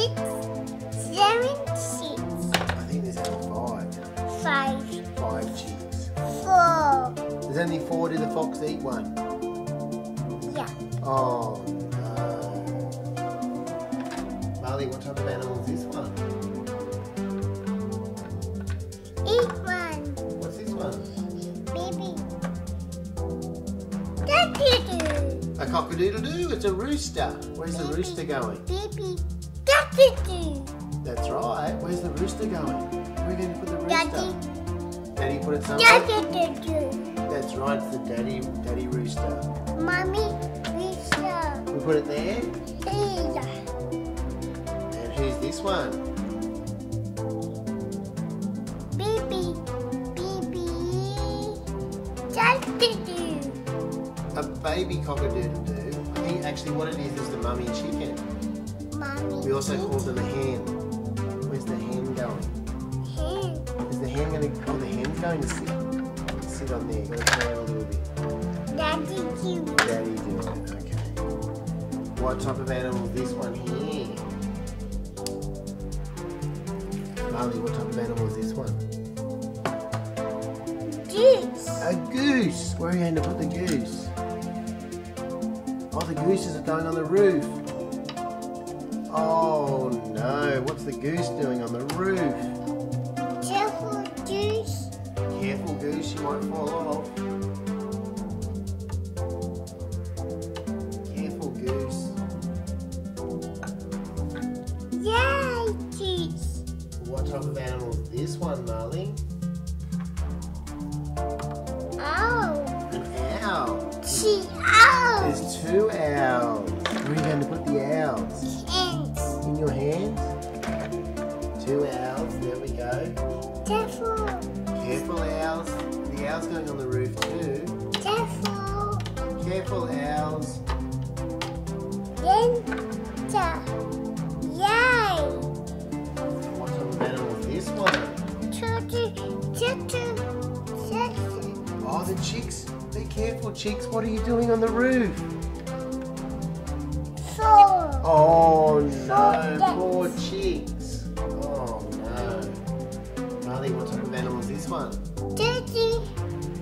6, 7 chicks. I think there's only 5. 5, 5 chicks. 4. There's only 4. Did the fox eat one? Yeah. Oh no. Marley, what type of animal is this one? Eat one. What's this one? Baby. Cock-a-doodle. A cock-a-doodle-doo. It's a rooster. Where's the rooster going? Baby. Cock-a-doodle. That's right. Where's the rooster going? Where are we going to put the rooster? Daddy. Daddy put it somewhere? Cock-a-doodle. That's right. It's the daddy rooster. Mommy. Rooster. We put it there. Here. And who's this one? Baby. Cock-a-doodle. A baby cock-a-doodle-doo. I think actually what it is the mummy chicken. Mommy. We also call them a hen. Where's the hen going? Hen. Is the hen going to... Oh, the hen's going to sit on there. Gotta turn it a little bit. Daddy do. Daddy do it. Okay. What type of animal is this one here? Marley, what type of animal is this one? Goose. A goose. Where are you going to put the goose? Oh, the gooses are going on the roof. Oh no, what's the goose doing on the roof? Careful, Goose. Careful, goose, you might fall off. Careful, goose. Yay, Goose. What type of animal is this one, Marley? Owl. An owl. She owl. There's 2 owls. Where are you going to put the owls? Ants. In your hands? 2 owls, there we go. Careful. Careful, owls. The owl's going on the roof too. Careful. Careful, owls. Danger. Yay. What type of animal is this one? Turtle. Oh, the chicks. Be careful, chicks. What are you doing on the roof? 4. Oh no, Four poor chicks. Oh no. Marley, what type of animal is this one? Turtle.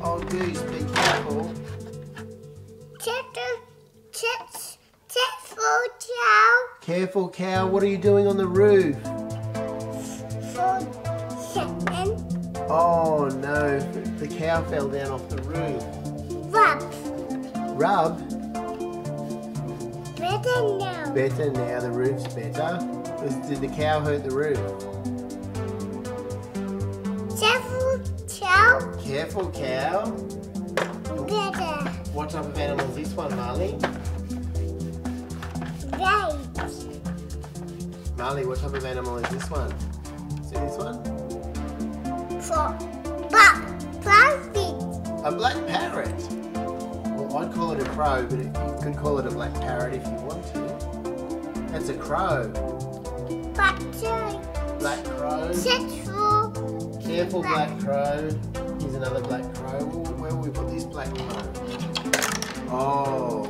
Oh, goose, be careful. Careful, cow. Careful, cow. What are you doing on the roof? 4 seconds. Oh no, the cow fell down off the roof. Rub. Rub? Better now. Better now, the roof's better. Did the cow hurt the roof? Careful, cow. Careful, cow. Better. What type of animal is this one, Marley? Right. Marley, what type of animal is this one? See this one? 4. Plastic. A black parrot. Well, I'd call it a crow, but you could call it a black parrot if you want to. That's a crow. Butter. Black crow. Careful. Careful, black crow. Here's another black crow. Where will we put this black crow? Oh.